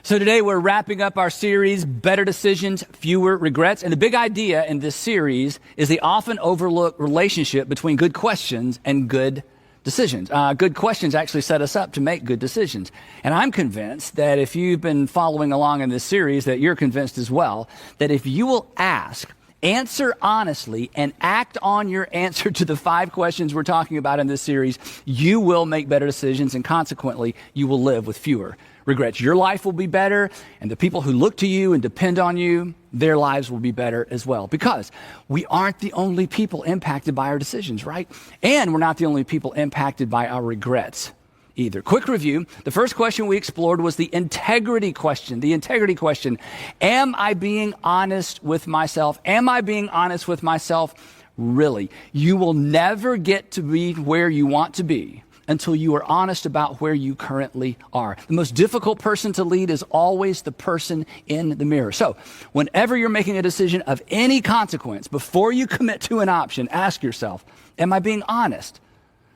So today we're wrapping up our series, Better Decisions, Fewer Regrets. And the big idea in this series is the often overlooked relationship between good questions and good decisions. Good questions actually set us up to make good decisions. And I'm convinced that if you've been following along in this series, that you're convinced as well, that if you will ask, answer honestly, and act on your answer to the 5 questions we're talking about in this series, you will make better decisions, and consequently, you will live with fewer regrets. Your life will be better, and the people who look to you and depend on you, their lives will be better as well. Because we aren't the only people impacted by our decisions, right? And we're not the only people impacted by our regrets either. Quick review. The first question we explored was the integrity question. The integrity question. Am I being honest with myself? Am I being honest with myself? Really? You will never get to be where you want to be until you are honest about where you currently are. The most difficult person to lead is always the person in the mirror. So whenever you're making a decision of any consequence, before you commit to an option, ask yourself, am I being honest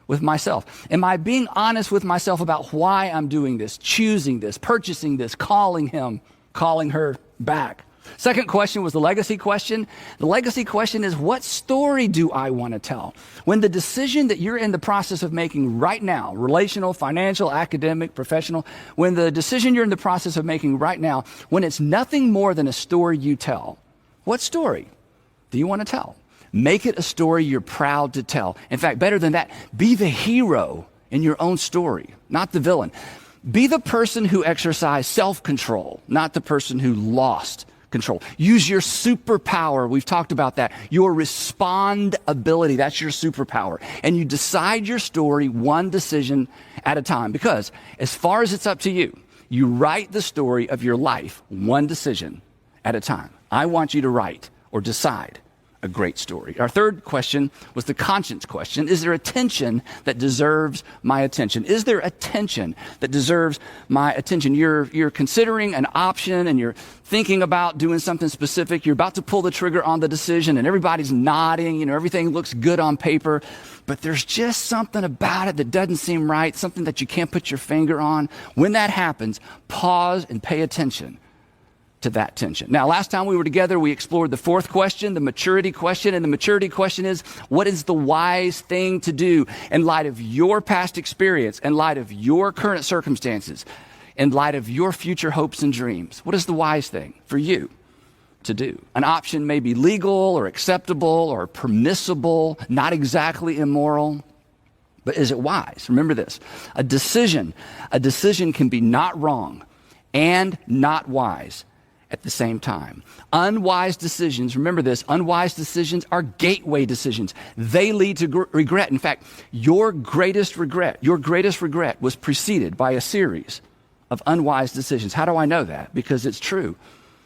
with myself? Am I being honest with myself about why I'm doing this, choosing this, purchasing this, calling him, calling her back? Second question was the legacy question. The legacy question is, what story do I want to tell? When the decision that you're in the process of making right now, relational, financial, academic, professional, when the decision you're in the process of making right now, when it's nothing more than a story you tell, what story do you want to tell? Make it a story you're proud to tell. In fact, better than that, be the hero in your own story, not the villain. Be the person who exercised self-control, not the person who lost control. Use your superpower. We've talked about that. Your respond ability. That's your superpower. And you decide your story one decision at a time. Because as far as it's up to you, you write the story of your life one decision at a time. I want you to write or decide a great story. Our third question was the conscience question. Is there a tension that deserves my attention? Is there a tension that deserves my attention? You're considering an option and you're thinking about doing something specific. You're about to pull the trigger on the decision and everybody's nodding. Everything looks good on paper, but there's just something about it that doesn't seem right, something that you can't put your finger on. When that happens, pause and pay attention to that tension. Now, last time we were together, we explored the fourth question, the maturity question. And the maturity question is, what is the wise thing to do in light of your past experience, in light of your current circumstances, in light of your future hopes and dreams? What is the wise thing for you to do? An option may be legal or acceptable or permissible, not exactly immoral, but is it wise? Remember this, a decision can be not wrong and not wise at the same time. Unwise decisions, remember this, unwise decisions are gateway decisions. They lead to regret. In fact, your greatest regret was preceded by a series of unwise decisions. How do I know that? Because it's true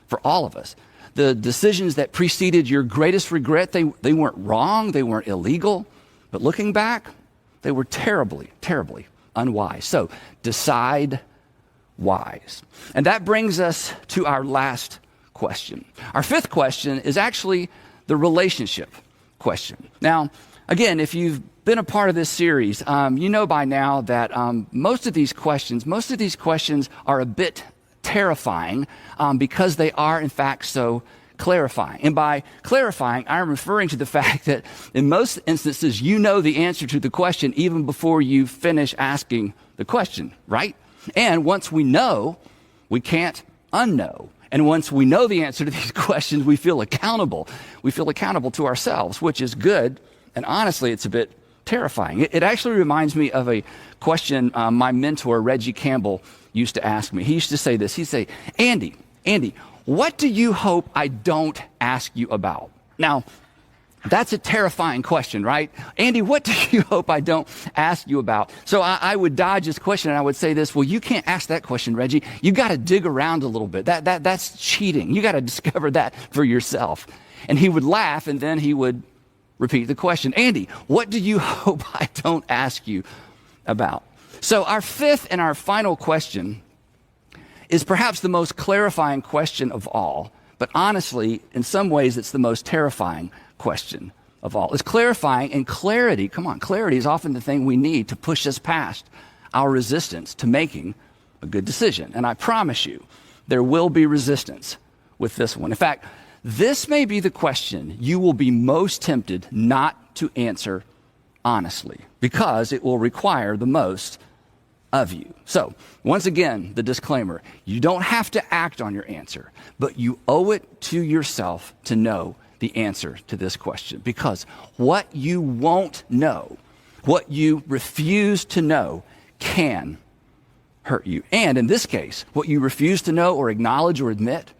for all of us. The decisions that preceded your greatest regret, they weren't wrong, they weren't illegal, but looking back, they were terribly, terribly unwise. So decide wise. And that brings us to our last question. Our fifth question is actually the relationship question. Now, again, if you've been a part of this series, you know by now that most of these questions are a bit terrifying because they are, in fact, so clarifying. And by clarifying, I'm referring to the fact that in most instances, you know the answer to the question even before you finish asking the question, right? And once we know, we can't unknow. And once we know the answer to these questions, we feel accountable. We feel accountable to ourselves, which is good. And honestly, it's a bit terrifying. It actually reminds me of a question my mentor, Reggie Campbell, used to ask me. He used to say this. He'd say, Andy, what do you hope I don't ask you about? Now, that's a terrifying question, right? Andy, what do you hope I don't ask you about? So I would dodge this question and I would say this, well, you can't ask that question, Reggie. You got to dig around a little bit. That's cheating. You got to discover that for yourself. And he would laugh and then he would repeat the question. Andy, what do you hope I don't ask you about? So our fifth and our final question is perhaps the most clarifying question of all. But honestly, in some ways, it's the most terrifying question of all. It's clarifying, and clarity is often the thing we need to push us past our resistance to making a good decision. And I promise you, There will be resistance with this one. In fact, this may be the question you will be most tempted not to answer honestly, because it will require the most of you. So, once again, the disclaimer: you don't have to act on your answer, but you owe it to yourself to know the answer to this question, because what you won't know, what you refuse to know, can hurt you. And in this case, what you refuse to know or acknowledge or admit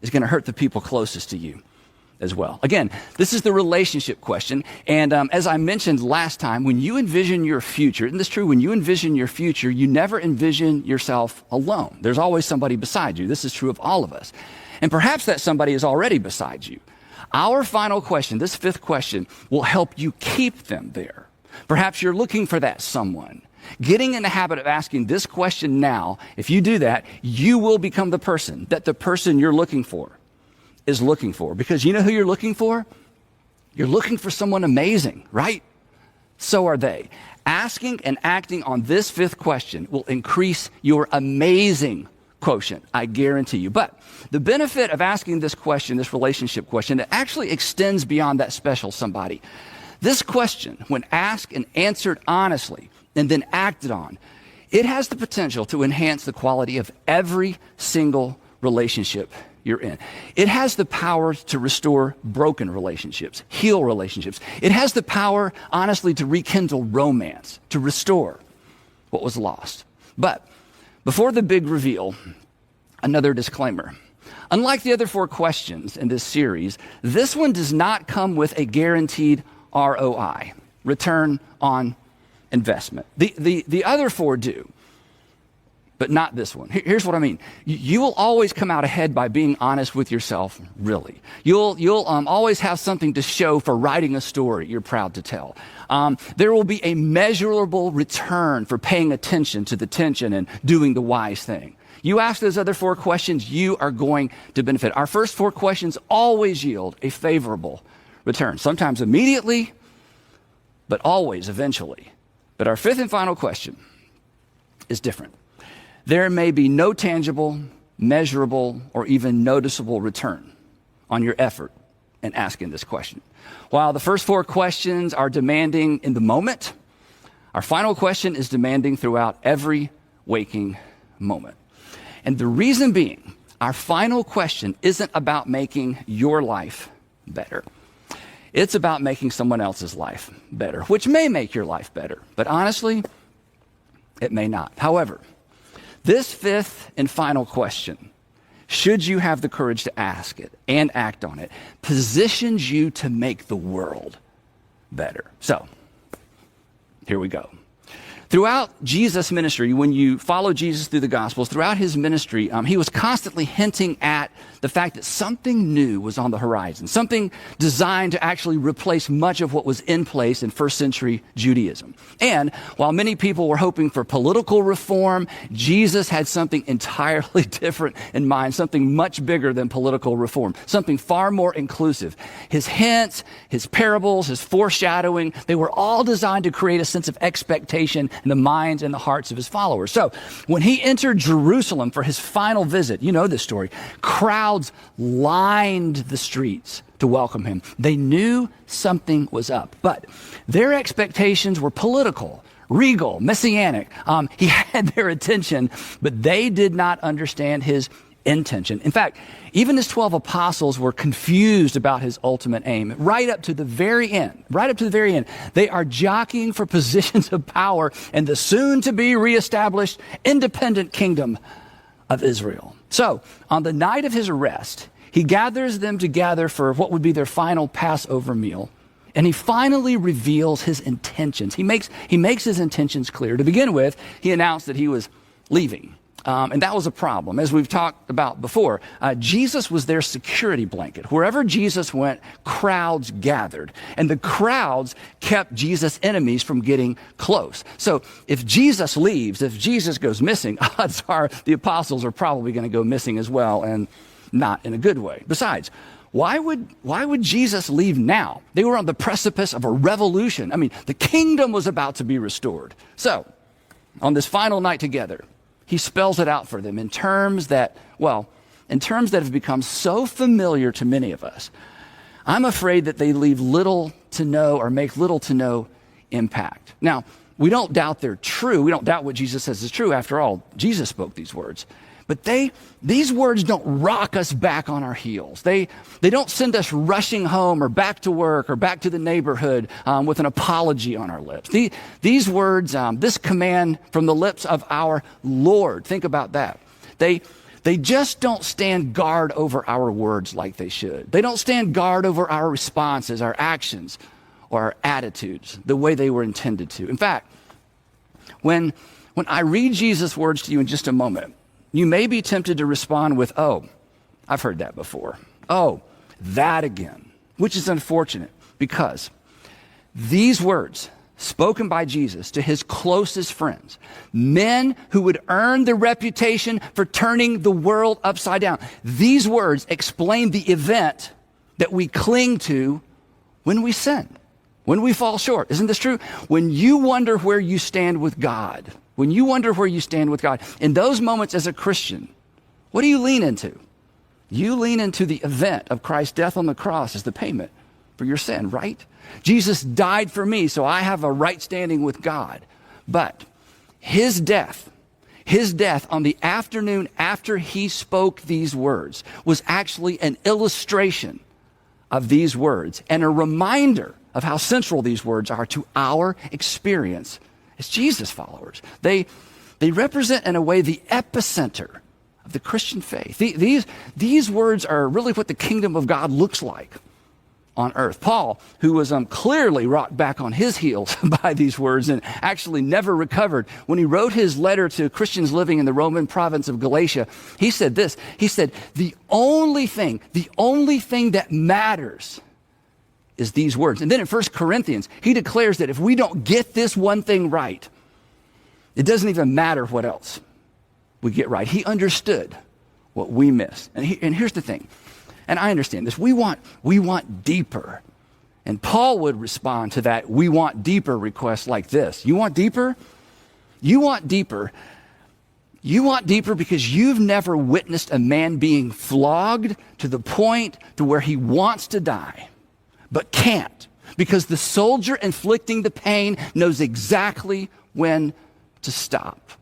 is going to hurt the people closest to you as well. Again, this is the relationship question. And as I mentioned last time, when you envision your future, isn't this true? When you envision your future, you never envision yourself alone. There's always somebody beside you. This is true of all of us. And perhaps that somebody is already beside you. Our final question, this fifth question, will help you keep them there. Perhaps you're looking for that someone. Getting in the habit of asking this question now, if you do that, you will become the person that the person you're looking for is looking for. Because you know who you're looking for? You're looking for someone amazing, right? So are they. Asking and acting on this fifth question will increase your amazing quotient, I guarantee you. But the benefit of asking this question, this relationship question, it actually extends beyond that special somebody. This question, when asked and answered honestly and then acted on, it has the potential to enhance the quality of every single relationship you're in. It has the power to restore broken relationships, heal relationships. It has the power, honestly, to rekindle romance, to restore what was lost. But before the big reveal, another disclaimer. Unlike the other 4 questions in this series, this one does not come with a guaranteed ROI, return on investment. The other 4 do, but not this one. Here's what I mean. You will always come out ahead by being honest with yourself, really. You'll always have something to show for writing a story you're proud to tell. There will be a measurable return for paying attention to the tension and doing the wise thing. You ask those other 4 questions, you are going to benefit. Our first 4 questions always yield a favorable return, sometimes immediately, but always eventually. But our fifth and final question is different. There may be no tangible, measurable, or even noticeable return on your effort in asking this question. While the first 4 questions are demanding in the moment, our final question is demanding throughout every waking moment. And the reason being, our final question isn't about making your life better. It's about making someone else's life better, which may make your life better, but honestly, it may not. However, this fifth and final question, should you have the courage to ask it and act on it, positions you to make the world better. So, here we go. Throughout Jesus' ministry, when you follow Jesus through the Gospels, throughout his ministry, he was constantly hinting at the fact that something new was on the horizon, something designed to actually replace much of what was in place in first century Judaism. And while many people were hoping for political reform, Jesus had something entirely different in mind, something much bigger than political reform, something far more inclusive. His hints, his parables, his foreshadowing, they were all designed to create a sense of expectation in the minds and the hearts of his followers. So when he entered Jerusalem for his final visit, you know this story, crowds lined the streets to welcome him. They knew something was up, but their expectations were political, regal, messianic. He had their attention, but they did not understand his intention. In fact, even his 12 apostles were confused about his ultimate aim. Right up to the very end, they are jockeying for positions of power in the soon-to-be reestablished independent kingdom of Israel. So, on the night of his arrest, he gathers them together for what would be their final Passover meal, and he finally reveals his intentions. He makes his intentions clear. To begin with, he announced that he was leaving. And that was a problem. As we've talked about before, Jesus was their security blanket. Wherever Jesus went, crowds gathered. And the crowds kept Jesus' enemies from getting close. So if Jesus leaves, if Jesus goes missing, odds are the apostles are probably going to go missing as well, and not in a good way. Besides, why would Jesus leave now? They were on the precipice of a revolution. I mean, the kingdom was about to be restored. So, on this final night together, he spells it out for them in terms that have become so familiar to many of us. I'm afraid that they leave little to no or make little to no impact. Now, we don't doubt they're true. We don't doubt what Jesus says is true. After all, Jesus spoke these words. But these words don't rock us back on our heels. They don't send us rushing home or back to work or back to the neighborhood with an apology on our lips. These words, this command from the lips of our Lord, think about that. They just don't stand guard over our words like they should. They don't stand guard over our responses, our actions, or our attitudes the way they were intended to. In fact, when I read Jesus' words to you in just a moment, you may be tempted to respond with, oh, I've heard that before. Oh, that again, which is unfortunate because these words spoken by Jesus to his closest friends, men who would earn the reputation for turning the world upside down, these words explain the event that we cling to when we sin, when we fall short. Isn't this true? When you wonder where you stand with God, in those moments as a Christian, what do you lean into? You lean into the event of Christ's death on the cross as the payment for your sin, right? Jesus died for me, so I have a right standing with God. But his death on the afternoon after he spoke these words was actually an illustration of these words and a reminder of how central these words are to our experience as Jesus followers. They represent, in a way, the epicenter of the Christian faith. These words are really what the kingdom of God looks like on earth. Paul, who was clearly rocked back on his heels by these words and actually never recovered, when he wrote his letter to Christians living in the Roman province of Galatia, he said this. He said, the only thing that matters is these words. And then in 1 Corinthians, he declares that if we don't get this one thing right, it doesn't even matter what else we get right. He understood what we miss. And here's the thing, and I understand this, we want deeper. And Paul would respond to that we want deeper request like this. You want deeper? You want deeper. You want deeper because you've never witnessed a man being flogged to the point to where he wants to die, but can't, because the soldier inflicting the pain knows exactly when to stop.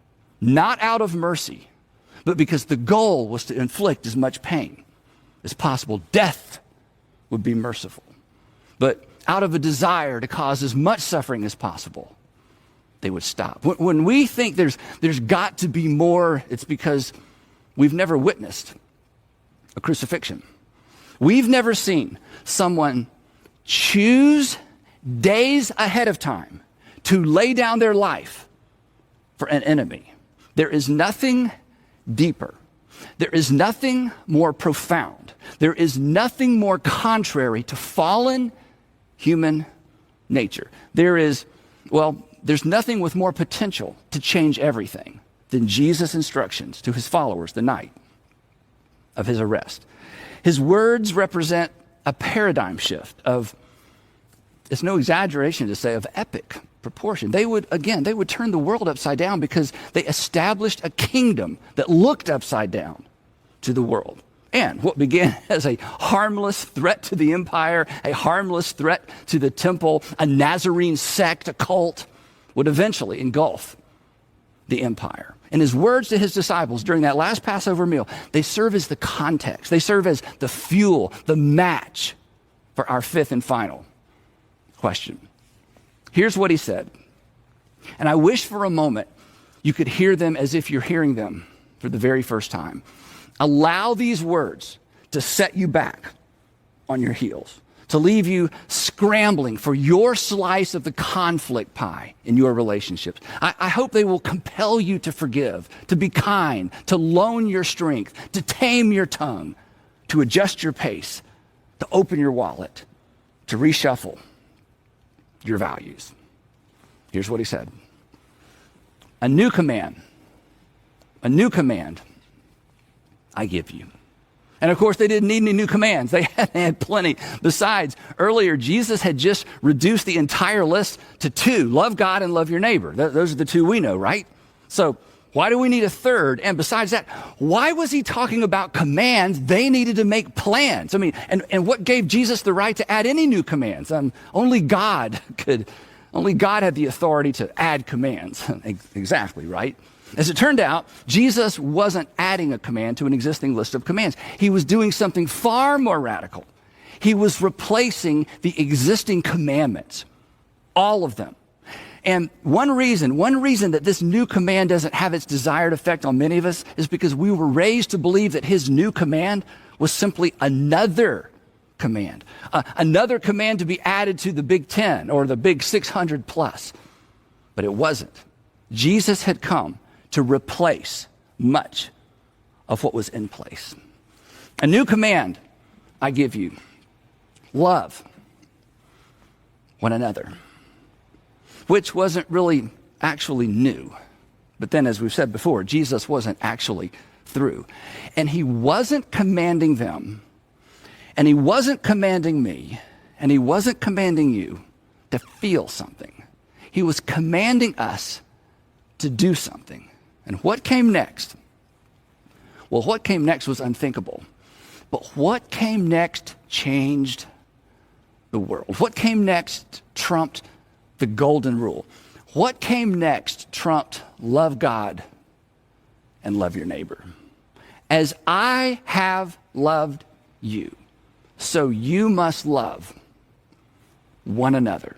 Not out of mercy, but because the goal was to inflict as much pain as possible. Death would be merciful, but out of a desire to cause as much suffering as possible, they would stop. When we think there's got to be more, it's because we've never witnessed a crucifixion. We've never seen someone choose days ahead of time to lay down their life for an enemy. There is nothing deeper. There is nothing more profound. There is nothing more contrary to fallen human nature. There's nothing with more potential to change everything than Jesus' instructions to his followers the night of his arrest. His words represent a paradigm shift of, it's no exaggeration to say, of epic proportion. They would turn the world upside down because they established a kingdom that looked upside down to the world. And what began as a harmless threat to the empire, a harmless threat to the temple, a Nazarene sect, a cult, would eventually engulf the empire. And his words to his disciples during that last Passover meal, they serve as the context. They serve as the fuel, the match for our fifth and final question. Here's what he said. And I wish for a moment you could hear them as if you're hearing them for the very first time. Allow these words to set you back on your heels, to leave you scrambling for your slice of the conflict pie in your relationships. I hope they will compel you to forgive, to be kind, to loan your strength, to tame your tongue, to adjust your pace, to open your wallet, to reshuffle your values. Here's what he said. A new command I give you. And of course, they didn't need any new commands. They had plenty. Besides, earlier, Jesus had just reduced the entire list to two. Love God and love your neighbor. Those are the two we know, right? So Why do we need a third? And besides that, why was he talking about commands? They needed to make plans. I mean, and what gave Jesus the right to add any new commands? Only God had the authority to add commands. Exactly, right? As it turned out, Jesus wasn't adding a command to an existing list of commands. He was doing something far more radical. He was replacing the existing commandments, all of them. And one reason that this new command doesn't have its desired effect on many of us is because we were raised to believe that his new command was simply another command to be added to the Big 10 or the Big 600 plus. But it wasn't. Jesus had come to replace much of what was in place. A new command I give you: love one another, which wasn't really actually new. But then, as we've said before, Jesus wasn't actually through. And he wasn't commanding them, and he wasn't commanding me, and he wasn't commanding you to feel something. He was commanding us to do something. And what came next? Well, what came next was unthinkable. But what came next changed the world. What came next trumped the golden rule. What came next trumped love God and love your neighbor. As I have loved you, so you must love one another.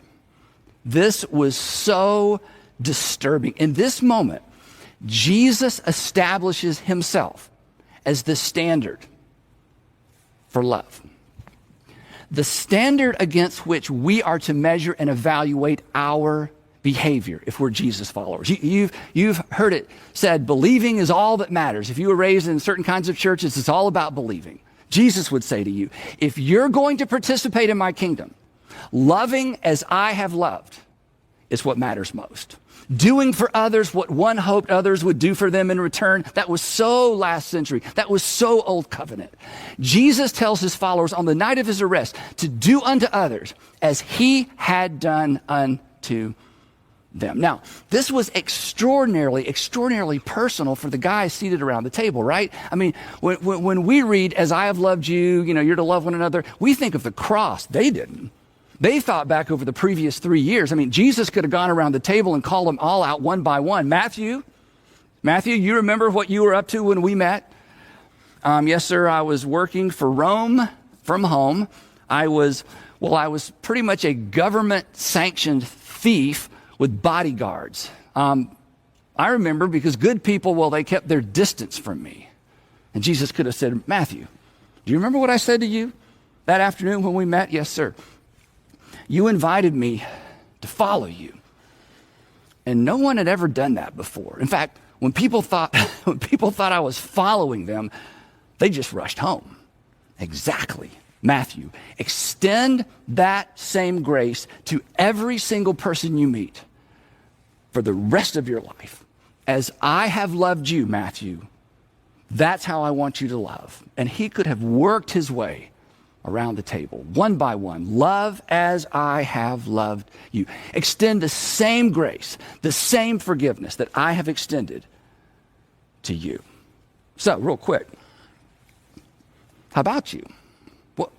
This was so disturbing. In this moment, Jesus establishes himself as the standard for love. The standard against which we are to measure and evaluate our behavior if we're Jesus followers. You've heard it said, believing is all that matters. If you were raised in certain kinds of churches, it's all about believing. Jesus would say to you, if you're going to participate in my kingdom, loving as I have loved is what matters most. Doing for others what one hoped others would do for them in return. That was so last century. That was so old covenant. Jesus tells his followers on the night of his arrest to do unto others as he had done unto them. Now, this was extraordinarily personal for the guys seated around the table, right? I mean, when we read, as I have loved you, you're to love one another, we think of the cross. They didn't. They thought back over the previous 3 years. I mean, Jesus could have gone around the table and called them all out one by one. Matthew, you remember what you were up to when we met? Yes, sir. I was working for Rome from home. I was pretty much a government-sanctioned thief with bodyguards. I remember because good people, they kept their distance from me. And Jesus could have said, Matthew, do you remember what I said to you that afternoon when we met? Yes, sir. You invited me to follow you. And no one had ever done that before. In fact, when people thought I was following them, they just rushed home. Exactly. Matthew, extend that same grace to every single person you meet for the rest of your life. As I have loved you, Matthew, that's how I want you to love. And he could have worked his way around the table, one by one. Love as I have loved you. Extend the same grace, the same forgiveness that I have extended to you. So, real quick, how about you? Well,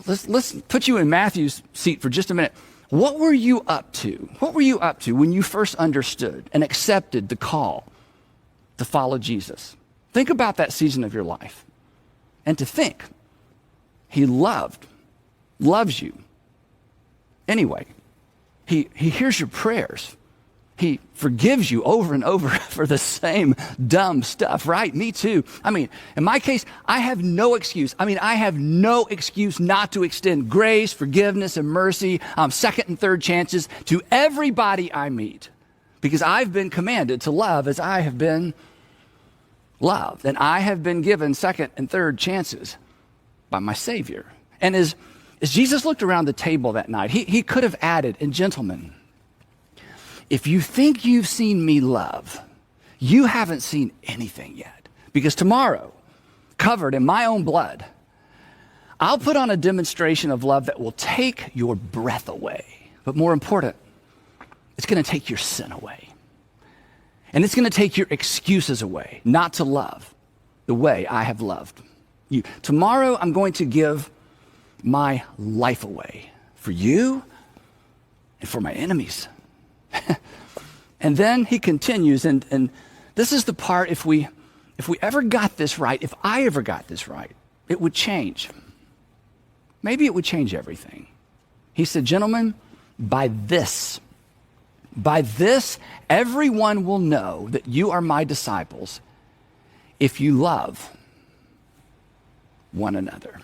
let's put you in Matthew's seat for just a minute. What were you up to? What were you up to when you first understood and accepted the call to follow Jesus? Think about that season of your life. And to think, he loves you. Anyway, he hears your prayers. He forgives you over and over for the same dumb stuff, right? Me too. I mean, in my case, I have no excuse. I have no excuse not to extend grace, forgiveness, and mercy, second and third chances to everybody I meet, because I've been commanded to love as I have been loved, and I have been given second and third chances by my Savior. And as Jesus looked around the table that night, he could have added, and gentlemen, if you think you've seen me love, you haven't seen anything yet. Because tomorrow, covered in my own blood, I'll put on a demonstration of love that will take your breath away. But more important, it's going to take your sin away. And it's going to take your excuses away, not to love the way I have loved you. Tomorrow, I'm going to give my life away for you and for my enemies. And then he continues, and this is the part, if we ever got this right, if I ever got this right, it would change. Maybe it would change everything. He said, gentlemen, by this, everyone will know that you are my disciples if you love one another.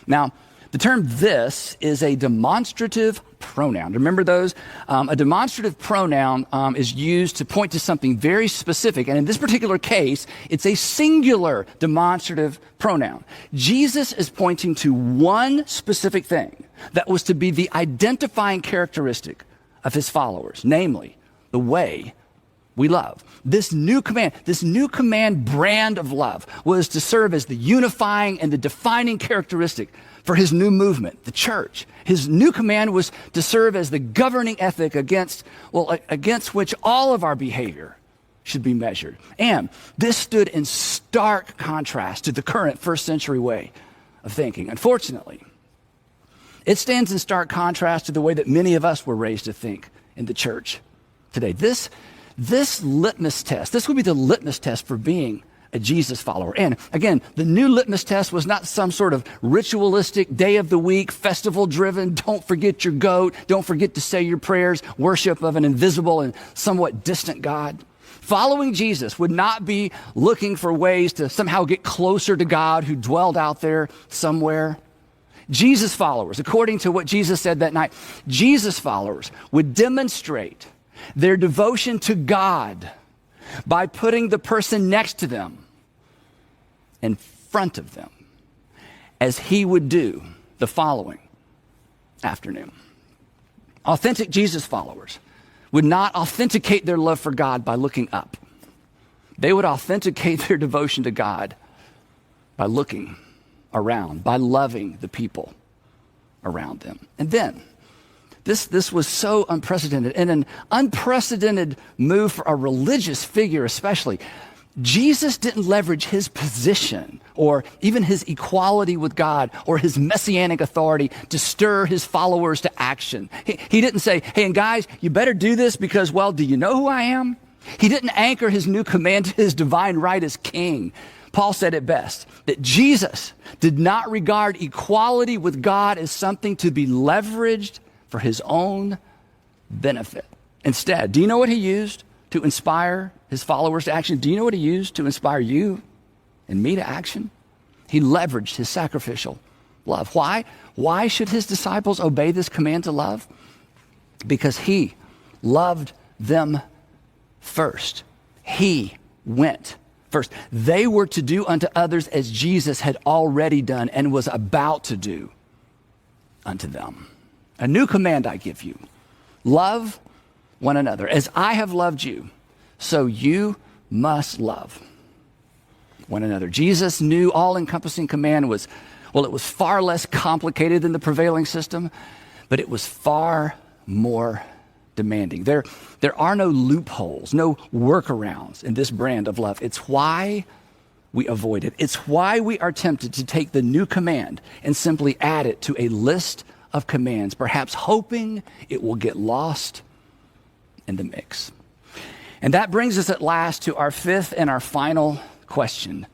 Now, the term this is a demonstrative pronoun. Remember those? A demonstrative pronoun is used to point to something very specific. And in this particular case, it's a singular demonstrative pronoun. Jesus is pointing to one specific thing that was to be the identifying characteristic of his followers, namely the way we love. This new command brand of love was to serve as the unifying and the defining characteristic for his new movement, the church. His new command was to serve as the governing ethic against which all of our behavior should be measured. And this stood in stark contrast to the current first century way of thinking. Unfortunately, it stands in stark contrast to the way that many of us were raised to think in the church today. This litmus test, this would be the litmus test for being a Jesus follower. And again, the new litmus test was not some sort of ritualistic day of the week, festival driven, don't forget your goat, don't forget to say your prayers, worship of an invisible and somewhat distant God. Following Jesus would not be looking for ways to somehow get closer to God who dwelled out there somewhere. Jesus followers, according to what Jesus said that night, Jesus followers would demonstrate their devotion to God by putting the person next to them in front of them, as he would do the following afternoon. Authentic Jesus followers would not authenticate their love for God by looking up. They would authenticate their devotion to God by looking around, by loving the people around them. And then, This was so unprecedented, and an unprecedented move for a religious figure especially. Jesus didn't leverage his position or even his equality with God or his messianic authority to stir his followers to action. He didn't say, hey, and guys, you better do this because, well, do you know who I am? He didn't anchor his new command to his divine right as king. Paul said it best, that Jesus did not regard equality with God as something to be leveraged for his own benefit. Instead, do you know what he used to inspire his followers to action? Do you know what he used to inspire you and me to action? He leveraged his sacrificial love. Why? Why should his disciples obey this command to love? Because he loved them first. He went first. They were to do unto others as Jesus had already done and was about to do unto them. A new command I give you. Love one another. As I have loved you, so you must love one another. Jesus' new all-encompassing command was far less complicated than the prevailing system, but it was far more demanding. There are no loopholes, no workarounds in this brand of love. It's why we avoid it. It's why we are tempted to take the new command and simply add it to a list of commands, perhaps hoping it will get lost in the mix. And that brings us at last to our fifth and our final question,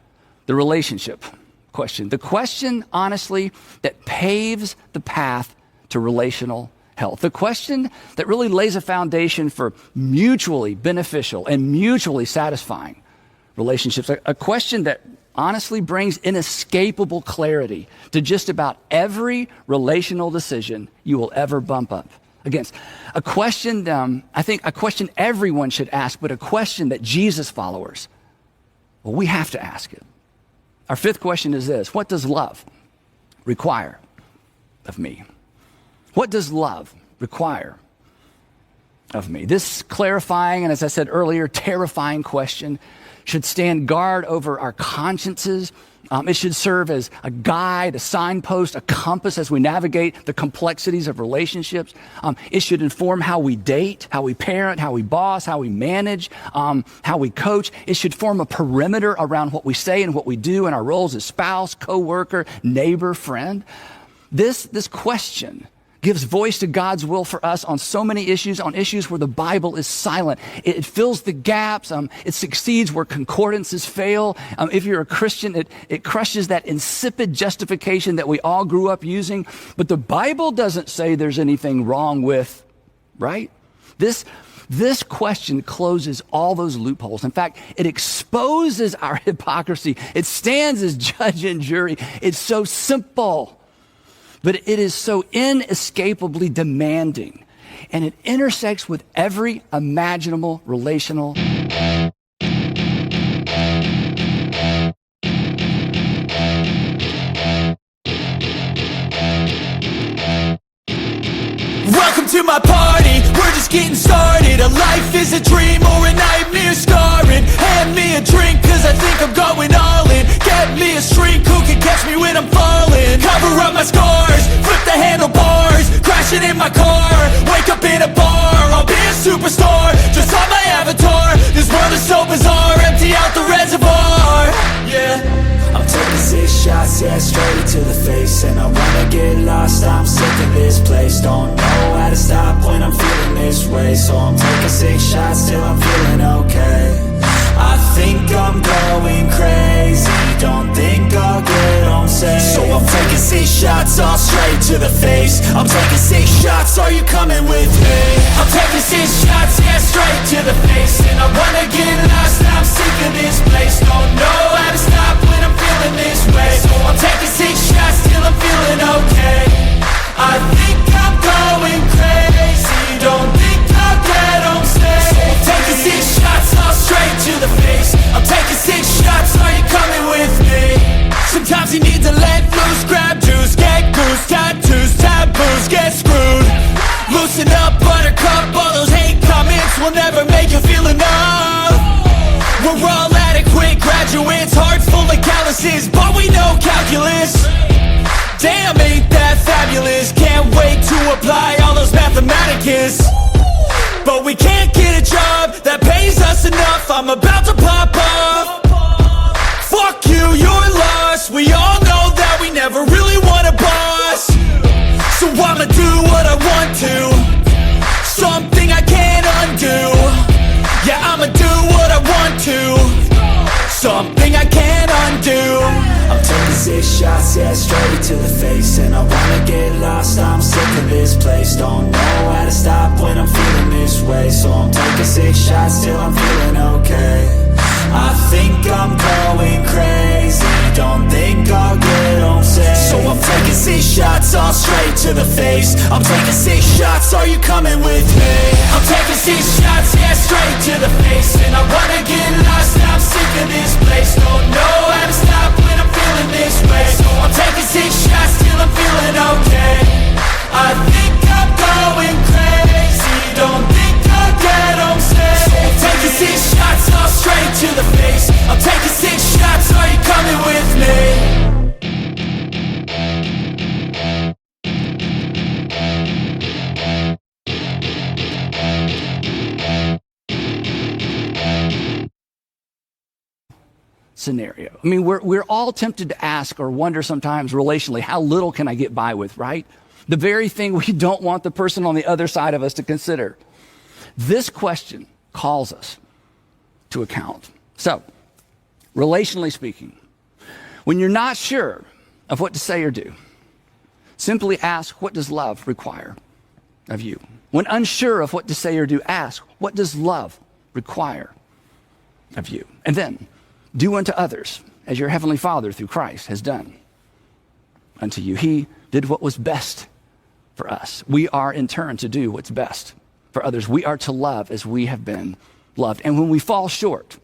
the relationship question. The question, honestly, that paves the path to relational health. The question that really lays a foundation for mutually beneficial and mutually satisfying relationships. A question that honestly brings inescapable clarity to just about every relational decision you will ever bump up against. A question, I think a question everyone should ask, but a question that Jesus followers, well, we have to ask it. Our fifth question is this: what does love require of me? What does love require of me? This clarifying and, as I said earlier, terrifying question should stand guard over our consciences. It should serve as a guide, a signpost, a compass as we navigate the complexities of relationships. It should inform how we date, how we parent, how we boss, how we manage, how we coach. It should form a perimeter around what we say and what we do in our roles as spouse, coworker, neighbor, friend. This question gives voice to God's will for us on so many issues, on issues where the Bible is silent. It fills the gaps. It succeeds where concordances fail. If you're a Christian, it crushes that insipid justification that we all grew up using. But the Bible doesn't say there's anything wrong with, right? This question closes all those loopholes. In fact, it exposes our hypocrisy. It stands as judge and jury. It's so simple, but it is so inescapably demanding, and it intersects with every imaginable relational. Welcome to my party, we're just getting started. A life is a dream or a nightmare scarring. Hand me a drink cause I think I'm going all in. Get me a shrink who can catch me when I'm falling. Cover up my scars, flip the handlebars. Crashing in my car, wake up in a bar. I'll be a superstar, just on my avatar. This world is so bizarre, empty out the reservoir. Yeah, I'm taking 6 shots, yeah, straight to the face. And I wanna get lost, I'm sick of this place. Don't know how to stop when I'm feeling this way. So I'm taking 6 shots till I'm feeling okay. I think I'm going crazy, don't think I'll get home safe. So I'm taking 6 shots, all straight to the face. I'm taking 6 shots, are you coming with me? I'm taking 6 shots, yeah, straight to the face. And I wanna get lost, I'm sick of this place. Don't know how to stop when I'm feeling this way. So I'm taking 6 shots till I'm feeling okay. I think I'm going crazy, don't think I'll get home safe. So I'm taking 6 shots, all straight to the face. I'm taking 6 shots, are you coming with me? Sometimes you need to let loose, grab juice, get goose, tattoos, taboos, get screwed. Loosen up, buttercup, all those hate comments will never make you feel enough. We're all adequate graduates, hearts full of calluses, but we know calculus. Damn, ain't that fabulous? Can't wait to apply all those mathematicus. But we can't get a job that pays us enough. I'm about to pop off. Fuck you, you're lost. We all know that we never really want a boss. So I'ma do what I want to, something I can't undo. Yeah, I'ma do what I want to, something I can't undo. I'm taking 6 shots, yeah, straight to the face. And I wanna get lost, I'm sick of this place. Don't know how to stop when I'm feeling this way. So I'm taking 6 shots till I'm feeling okay. I think I'm going crazy, don't think I'll get home safe. So I'm taking 6 shots, all straight to the face. I'm taking 6 shots, are you coming with me? I'm taking 6 shots, yeah, straight to the face. And I wanna get lost, I'm sick of this place. Don't know how to stop when I'm feeling this way. So I'm taking 6 shots till I'm feeling okay. I think I'm going crazy, don't think I'll get home safe. So I'm taking 6 shots, all straight to the face. I'm taking 6 shots, are you coming with me? Scenario. I mean, we're all tempted to ask or wonder sometimes relationally, how little can I get by with, right? The very thing we don't want the person on the other side of us to consider. This question calls us to account. So, relationally speaking, when you're not sure of what to say or do, simply ask, what does love require of you? When unsure of what to say or do, ask, what does love require of you? And then, do unto others as your heavenly Father through Christ has done unto you. He did what was best for us. We are in turn to do what's best for others. We are to love as we have been loved. And when we fall short,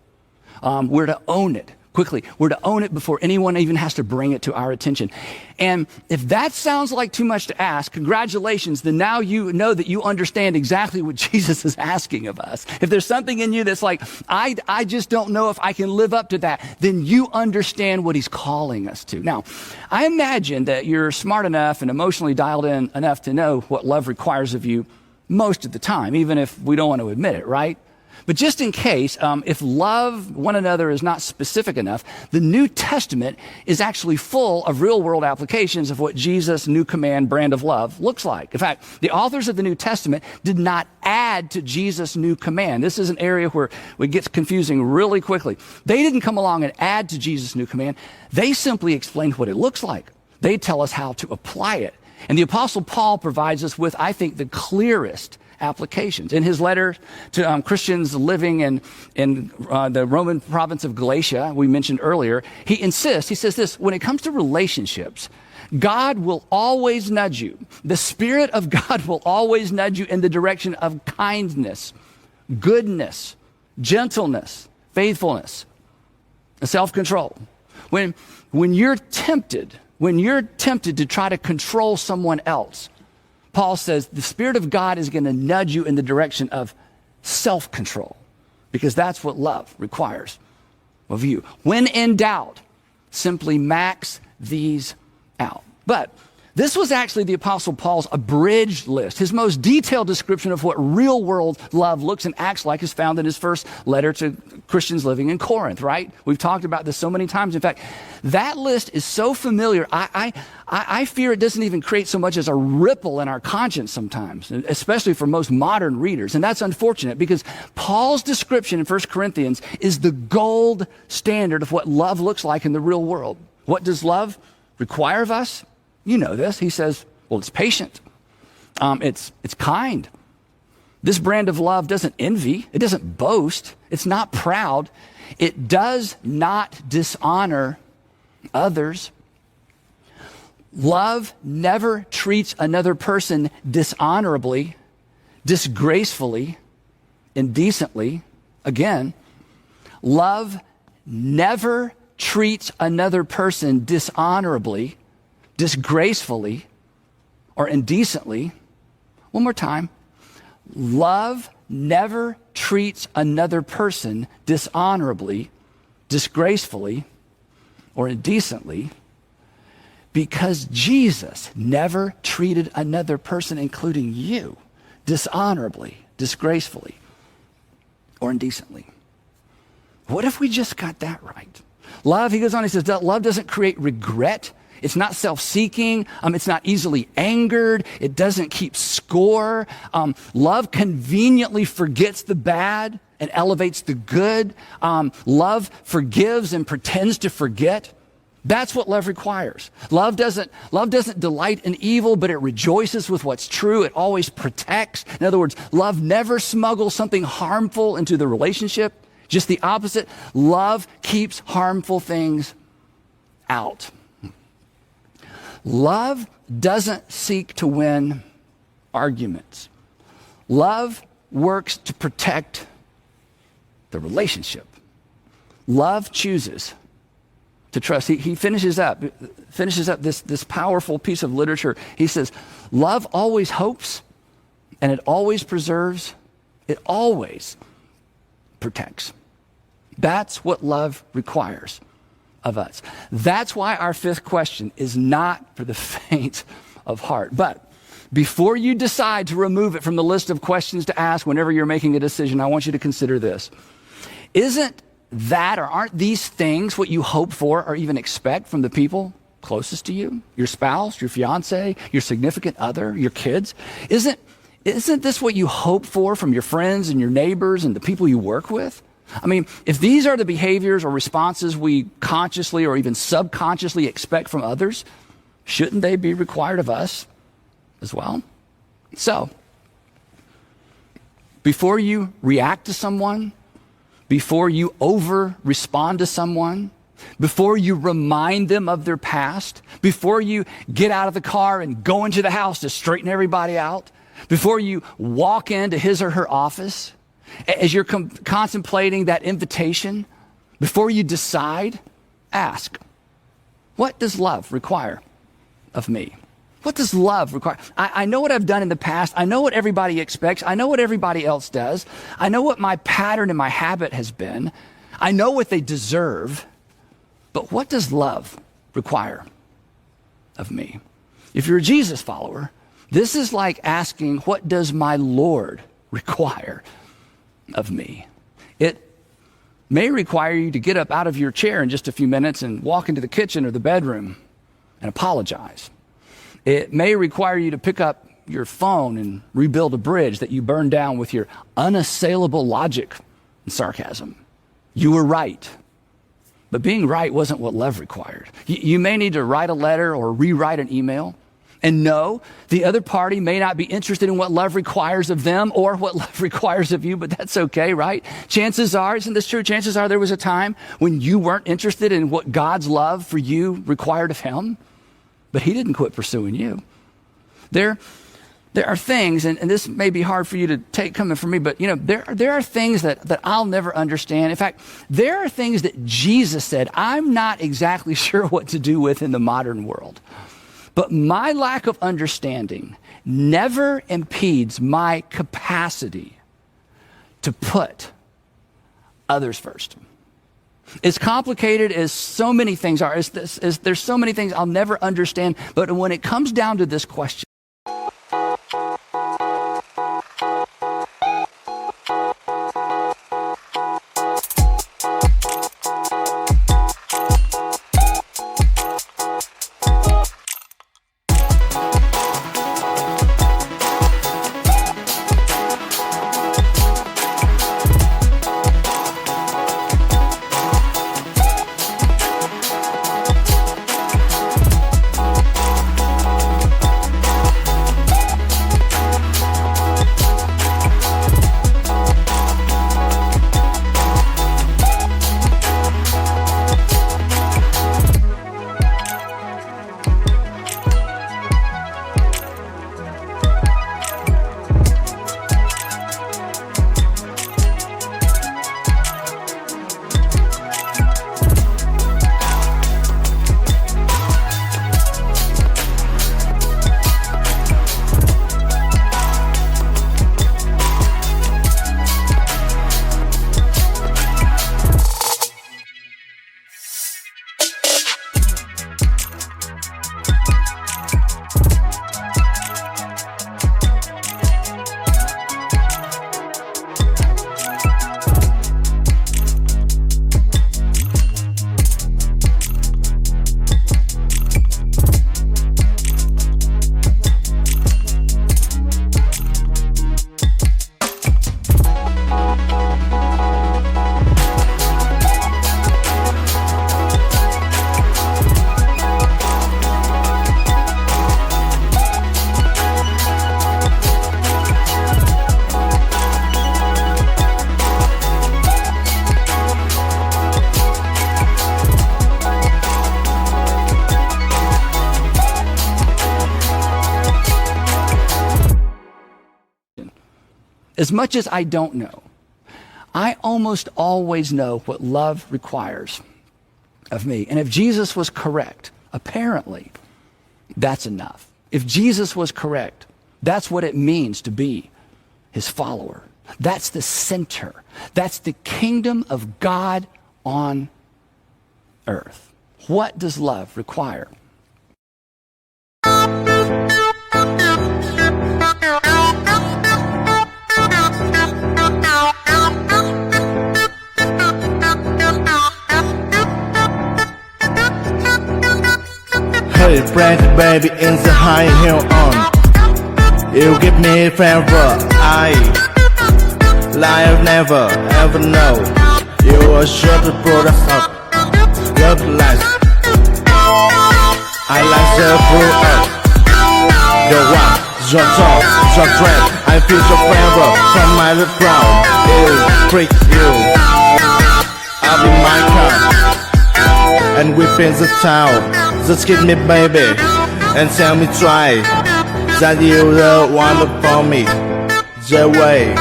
we're to own it quickly. We're to own it before anyone even has to bring it to our attention. And if that sounds like too much to ask, congratulations, then now you know that you understand exactly what Jesus is asking of us. If there's something in you that's like, I just don't know if I can live up to that, then you understand what he's calling us to. Now, I imagine that you're smart enough and emotionally dialed in enough to know what love requires of you most of the time, even if we don't want to admit it, right? But just in case, if love one another is not specific enough, the New Testament is actually full of real-world applications of what Jesus' new command brand of love looks like. In fact, the authors of the New Testament did not add to Jesus' new command. This is an area where it gets confusing really quickly. They didn't come along and add to Jesus' new command. They simply explained what it looks like. They tell us how to apply it. And the Apostle Paul provides us with, I think, the clearest applications. In his letter to Christians living in the Roman province of Galatia, we mentioned earlier, he insists, he says this, when it comes to relationships, God will always nudge you. The Spirit of God will always nudge you in the direction of kindness, goodness, gentleness, faithfulness, and self-control. When you're tempted to try to control someone else, Paul says the Spirit of God is going to nudge you in the direction of self-control, because that's what love requires of you. When in doubt, simply max these out. But this was actually the Apostle Paul's abridged list. His most detailed description of what real-world love looks and acts like is found in his first letter to Christians living in Corinth, right? We've talked about this so many times. In fact, that list is so familiar, I fear it doesn't even create so much as a ripple in our conscience sometimes, especially for most modern readers. And that's unfortunate, because Paul's description in 1 Corinthians is the gold standard of what love looks like in the real world. What does love require of us? You know this. He says, well, it's patient. It's kind. This brand of love doesn't envy. It doesn't boast. It's not proud. It does not dishonor others. Love never treats another person dishonorably, disgracefully, indecently. Again, love never treats another person dishonorably, disgracefully, or indecently. One more time. Love never treats another person dishonorably, disgracefully, or indecently, because Jesus never treated another person, including you, dishonorably, disgracefully, or indecently. What if we just got that right? Love, he goes on, he says, love doesn't create regret. It's not self-seeking. It's not easily angered. It doesn't keep score. Love conveniently forgets the bad and elevates the good. Love forgives and pretends to forget. That's what love requires. Love doesn't delight in evil, but it rejoices with what's true. It always protects. In other words, love never smuggles something harmful into the relationship. Just the opposite. Love keeps harmful things out. Love doesn't seek to win arguments. Love works to protect the relationship. Love chooses to trust. He finishes up this powerful piece of literature. He says, love always hopes, and it always preserves, it always protects. That's what love requires of us. That's why our fifth question is not for the faint of heart. But before you decide to remove it from the list of questions to ask whenever you're making a decision, I want you to consider this. Isn't that, or aren't these things what you hope for or even expect from the people closest to you? Your spouse, your fiance, your significant other, your kids? Isn't this what you hope for from your friends and your neighbors and the people you work with? I mean, if these are the behaviors or responses we consciously or even subconsciously expect from others, shouldn't they be required of us as well? So, before you react to someone, before you over-respond to someone, before you remind them of their past, before you get out of the car and go into the house to straighten everybody out, before you walk into his or her office, as you're contemplating that invitation Before you decide, ask, what does love require of me? What does love require? I know what I've done in the past. I know what everybody expects. I know what everybody else does. I know what my pattern and my habit has been. I know what they deserve. But what does love require of me? If you're a Jesus follower, this is like asking, what does my Lord require of me? It may require you to get up out of your chair in just a few minutes and walk into the kitchen or the bedroom and apologize. It may require you to pick up your phone and rebuild a bridge that you burned down with your unassailable logic and sarcasm. You were right. But being right wasn't what love required. You may need to write a letter or rewrite an email. And no, the other party may not be interested in what love requires of them or what love requires of you, but that's okay, right? Chances are, isn't this true? Chances are there was a time when you weren't interested in what God's love for you required of him, but he didn't quit pursuing you. There are things, and this may be hard for you to take coming from me, but there are things that I'll never understand. In fact, there are things that Jesus said I'm not exactly sure what to do with in the modern world. But my lack of understanding never impedes my capacity to put others first. As complicated as so many things are, as there's so many things I'll never understand, but when it comes down to this question, as much as I don't know, I almost always know what love requires of me. And if Jesus was correct, apparently, that's enough. If Jesus was correct, that's what it means to be his follower. That's the center. That's the kingdom of God on earth. What does love require? Hey, black baby in the high heel on. You give me favor, I life never ever know. You are sure to put us up. Love life. I like the blue earth. The one, the tall, the dread. I feel the favor from my ground. It'll freak you. I'll be my car. And we in the town. Just kiss me baby and tell me try that you the one for me. The way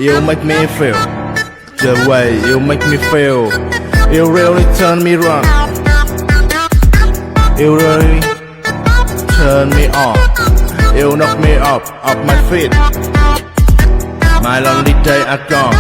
you make me feel, the way you make me feel. You really turn me wrong. You really turn me on. You knock me off my feet. My lonely days are gone.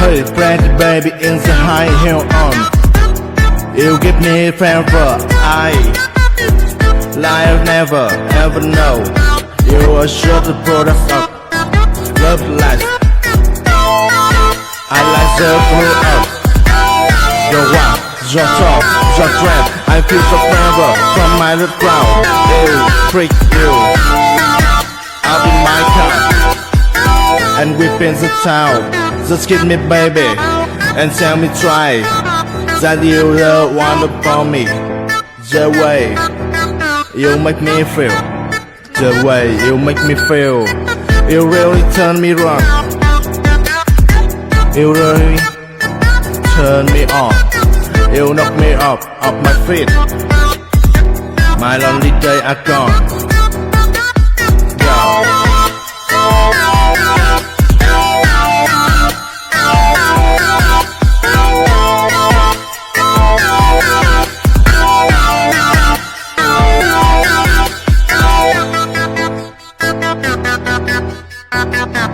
Hey, friendly baby in the high heel on. You give me favor, I've never ever know. You are sure the product of love life. I like the grow up. Your walk, your talk, your dress. I feel so forever from my ground. You freak you. I'll be my car, and we've been the town. Just kiss me baby and tell me try that you the one for me. The way you make me feel, the way you make me feel. You really turn me wrong. You really turn me on. You knock me off my feet. My lonely days are gone. Thank you.